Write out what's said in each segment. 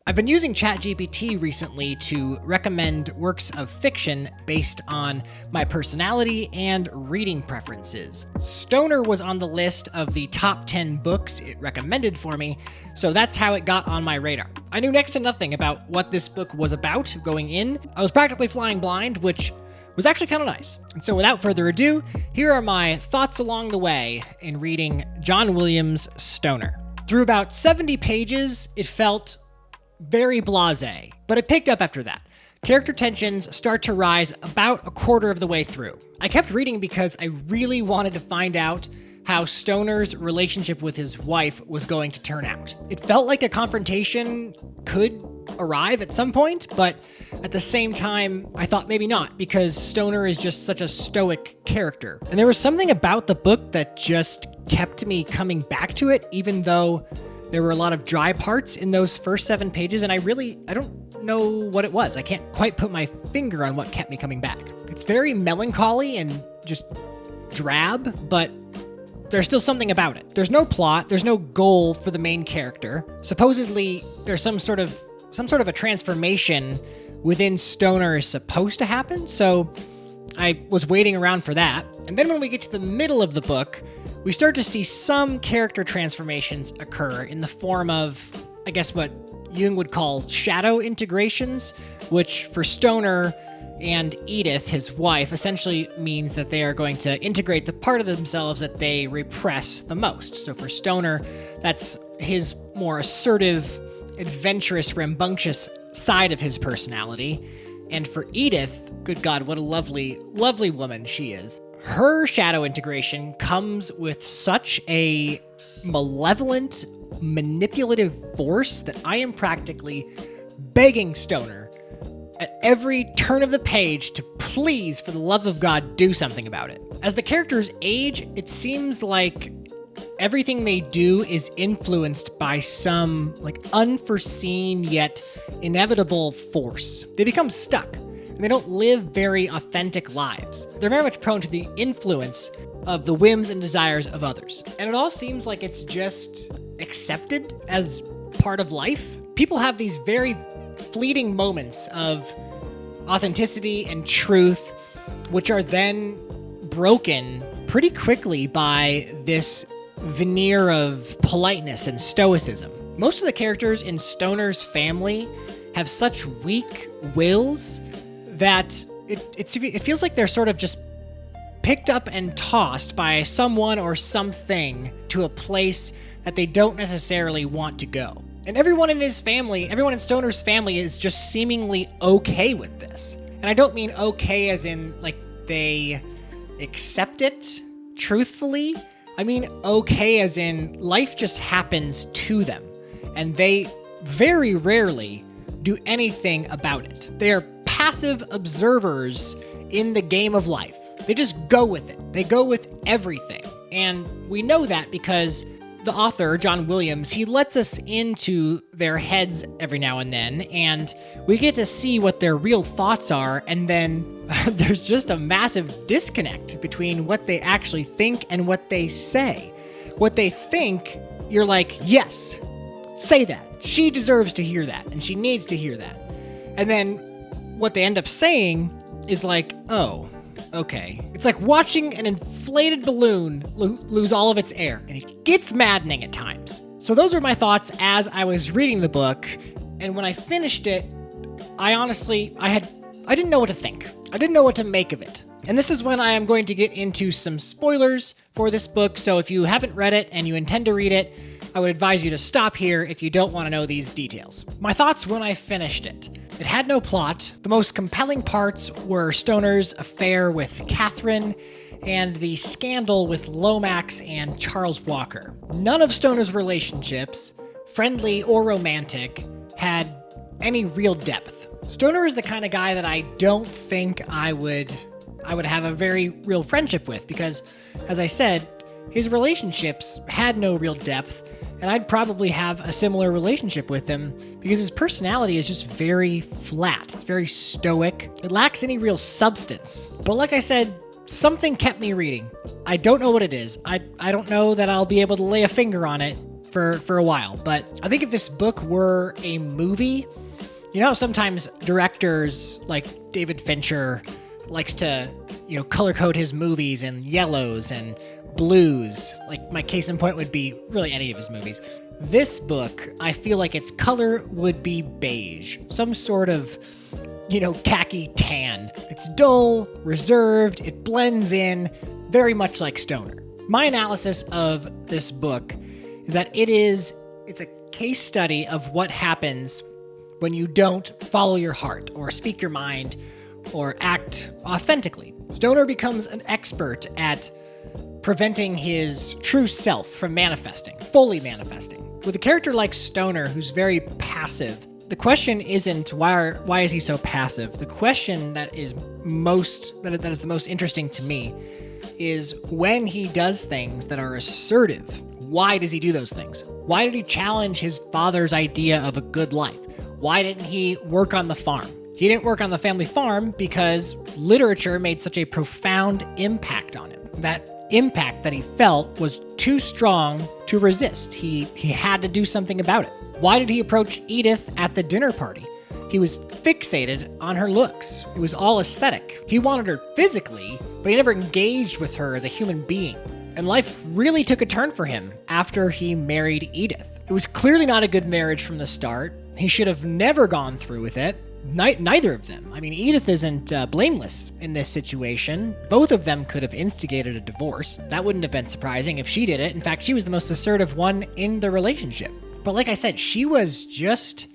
I've been using Chat GPT recently to recommend works of fiction based on my personality and reading preferences. Stoner was on the list of the top 10 books it recommended for me, so that's how it got on my radar. I knew next to nothing about what this book was about going in. I was practically flying blind, which was actually kind of nice. And so without further ado, here are my thoughts along the way in reading John Williams' Stoner. Through about 70 pages, it felt very blasé, but it picked up after that. Character tensions start to rise about a quarter of the way through. I kept reading because I really wanted to find out how Stoner's relationship with his wife was going to turn out. It felt like a confrontation could arrive at some point, but at the same time, I thought maybe not, because Stoner is just such a stoic character. And there was something about the book that just kept me coming back to it, even though there were a lot of dry parts in those first 7 pages, and I don't know what it was. I can't quite put my finger on what kept me coming back. It's very melancholy and just drab, but there's still something about it. There's no plot, there's no goal for the main character. Supposedly, there's some sort of a transformation within Stoner is supposed to happen, so I was waiting around for that. And then when we get to the middle of the book, we start to see some character transformations occur in the form of, I guess, what Jung would call shadow integrations, which for Stoner and Edith, his wife, essentially means that they are going to integrate the part of themselves that they repress the most. So for Stoner, that's his more assertive, adventurous, rambunctious side of his personality. And for Edith, good God, what a lovely, lovely woman she is. Her shadow integration comes with such a malevolent, manipulative force that I am practically begging Stoner at every turn of the page to please, for the love of God, do something about it. As the characters age, it seems like everything they do is influenced by some unforeseen yet inevitable force. They become stuck. They don't live very authentic lives. They're very much prone to the influence of the whims and desires of others. And it all seems like it's just accepted as part of life. People have these very fleeting moments of authenticity and truth, which are then broken pretty quickly by this veneer of politeness and stoicism. Most of the characters in Stoner's family have such weak wills that it feels like they're sort of just picked up and tossed by someone or something to a place that they don't necessarily want to go. And everyone in Stoner's family is just seemingly okay with this. And I don't mean okay as in they accept it truthfully. I mean okay as in life just happens to them, and they very rarely do anything about it. They are passive observers in the game of life. They just go with it. They go with everything. And we know that because the author, John Williams, he lets us into their heads every now and then, and we get to see what their real thoughts are, and then there's just a massive disconnect between what they actually think and what they say. What they think, you're like, yes, say that. She deserves to hear that, and she needs to hear that. And then what they end up saying is like, oh, okay. It's like watching an inflated balloon lose all of its air, and it gets maddening at times. So those are my thoughts as I was reading the book, and when I finished it, I didn't know what to think. I didn't know what to make of it. And this is when I am going to get into some spoilers for this book, so if you haven't read it and you intend to read it, I would advise you to stop here if you don't want to know these details. My thoughts when I finished it. It had no plot. The most compelling parts were Stoner's affair with Catherine and the scandal with Lomax and Charles Walker. None of Stoner's relationships, friendly or romantic, had any real depth. Stoner is the kind of guy that I don't think I would have a very real friendship with because, as I said, his relationships had no real depth, and I'd probably have a similar relationship with him because his personality is just very flat. It's very stoic. It lacks any real substance. But like I said, something kept me reading. I don't know what it is. I don't know that I'll be able to lay a finger on it for a while. But I think if this book were a movie, you know how sometimes directors like David Fincher likes to, color code his movies in yellows and blues. Like my case in point would be really any of his movies. This book, I feel like its color would be beige, some sort of, khaki tan. It's dull, reserved, it blends in, very much like Stoner. My analysis of this book is that it's a case study of what happens when you don't follow your heart or speak your mind or act authentically. Stoner becomes an expert at preventing his true self from fully manifesting. With a character like Stoner, who's very passive, the question isn't why is he so passive? The question that is the most interesting to me is when he does things that are assertive. Why does he do those things? Why did he challenge his father's idea of a good life? Why didn't he work on the farm? He didn't work on the family farm because literature made such a profound impact on him. That impact that he felt was too strong to resist. He had to do something about it. Why did he approach Edith at the dinner party? He was fixated on her looks. It was all aesthetic. He wanted her physically, but he never engaged with her as a human being. And life really took a turn for him after he married Edith. It was clearly not a good marriage from the start. He should have never gone through with it. Neither of them. I mean, Edith isn't blameless in this situation. Both of them could have instigated a divorce. That wouldn't have been surprising if she did it. In fact, she was the most assertive one in the relationship. But like I said, she was just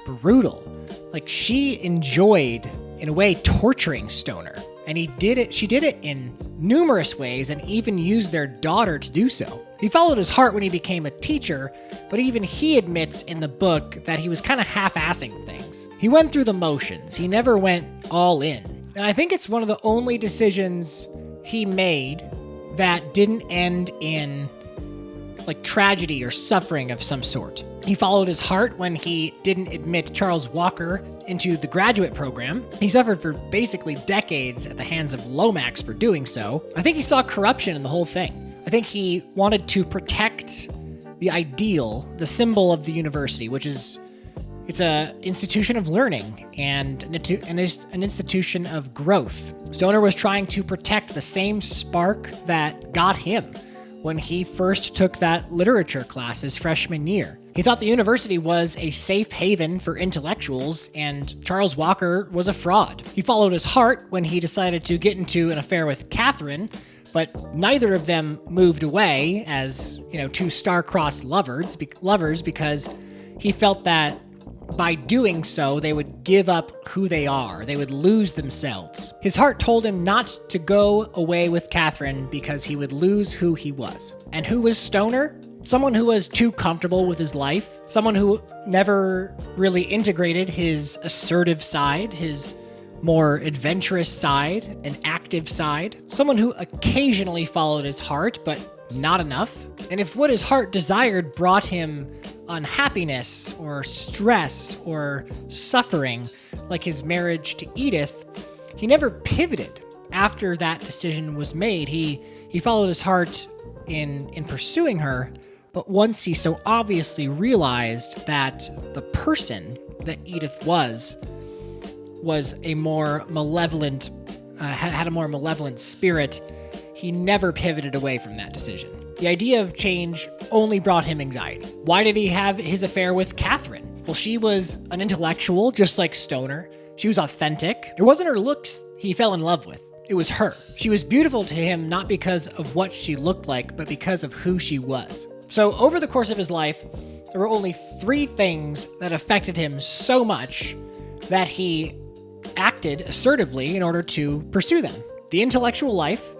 brutal. Like, she enjoyed, in a way, torturing Stoner. And she did it in numerous ways and even used their daughter to do so. He followed his heart when he became a teacher, but even he admits in the book that he was kind of half-assing things. He went through the motions. He never went all in. And I think it's one of the only decisions he made that didn't end in like tragedy or suffering of some sort. He followed his heart when he didn't admit Charles Walker into the graduate program. He suffered for basically decades at the hands of Lomax for doing so. I think he saw corruption in the whole thing. I think he wanted to protect the ideal, the symbol of the university, which is it's an institution of learning and an institution of growth. Stoner was trying to protect the same spark that got him when he first took that literature class his freshman year. He thought the university was a safe haven for intellectuals, and Charles Walker was a fraud. He followed his heart when he decided to get into an affair with Catherine, but neither of them moved away as, two star-crossed lovers because he felt that by doing so, they would give up who they are. They would lose themselves. His heart told him not to go away with Catherine because he would lose who he was. And who was Stoner? Someone who was too comfortable with his life. Someone who never really integrated his assertive side, his more adventurous side, an active side. Someone who occasionally followed his heart, but not enough. And if what his heart desired brought him unhappiness or stress or suffering, like his marriage to Edith, he never pivoted after that decision was made. He followed his heart in pursuing her, but once he so obviously realized that the person that Edith was a more malevolent, had a more malevolent spirit, he never pivoted away from that decision. The idea of change only brought him anxiety. Why did he have his affair with Catherine? Well, she was an intellectual, just like Stoner. She was authentic. It wasn't her looks he fell in love with. It was her. She was beautiful to him not because of what she looked like, but because of who she was. So over the course of his life, there were only 3 things that affected him so much that he acted assertively in order to pursue them. The intellectual life,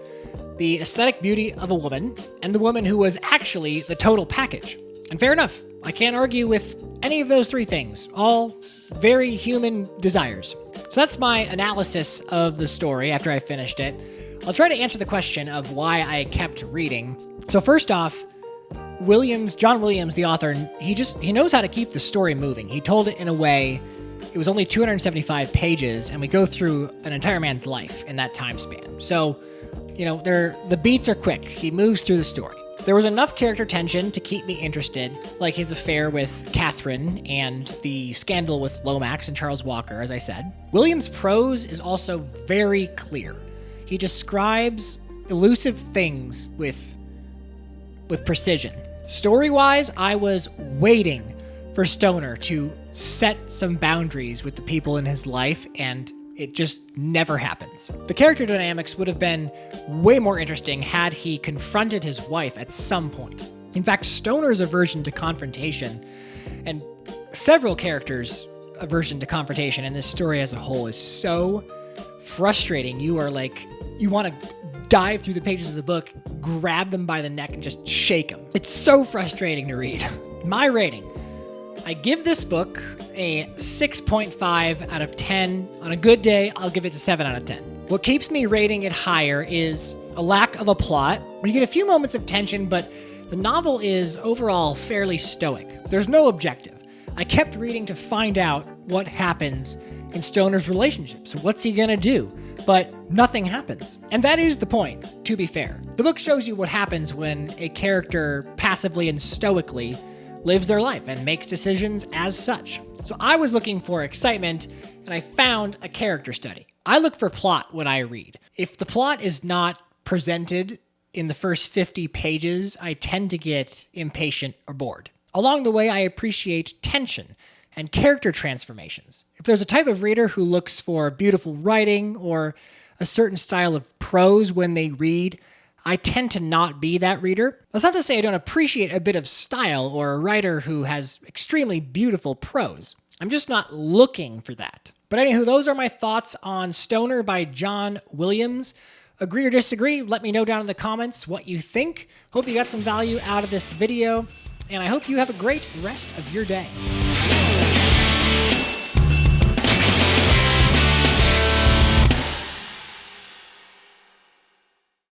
the aesthetic beauty of a woman, and the woman who was actually the total package. And fair enough, I can't argue with any of those 3 things, all very human desires. So that's my analysis of the story after I finished it. I'll try to answer the question of why I kept reading. So first off, John Williams, the author, he knows how to keep the story moving. He told it in a way, it was only 275 pages, and we go through an entire man's life in that time span. So, the beats are quick. He moves through the story. There was enough character tension to keep me interested, like his affair with Catherine and the scandal with Lomax and Charles Walker, as I said. Williams' prose is also very clear. He describes elusive things with precision. Story-wise, I was waiting for Stoner to set some boundaries with the people in his life, and it just never happens. The character dynamics would have been way more interesting had he confronted his wife at some point. In fact, Stoner's aversion to confrontation, and several characters' aversion to confrontation in this story as a whole, is so frustrating. You want to dive through the pages of the book, grab them by the neck, and just shake them. It's so frustrating to read. My rating: I give this book a 6.5 out of 10. On a good day, I'll give it a 7 out of 10. What keeps me rating it higher is a lack of a plot. You get a few moments of tension, but the novel is overall fairly stoic. There's no objective. I kept reading to find out what happens in Stoner's relationship. So what's he gonna do? But nothing happens. And that is the point, to be fair. The book shows you what happens when a character passively and stoically lives their life and makes decisions as such. So I was looking for excitement, and I found a character study. I look for plot when I read. If the plot is not presented in the first 50 pages, I tend to get impatient or bored. Along the way, I appreciate tension and character transformations. If there's a type of reader who looks for beautiful writing or a certain style of prose when they read, I tend to not be that reader. That's not to say I don't appreciate a bit of style or a writer who has extremely beautiful prose. I'm just not looking for that. But anywho, those are my thoughts on Stoner by John Williams. Agree or disagree? Let me know down in the comments what you think. Hope you got some value out of this video, and I hope you have a great rest of your day.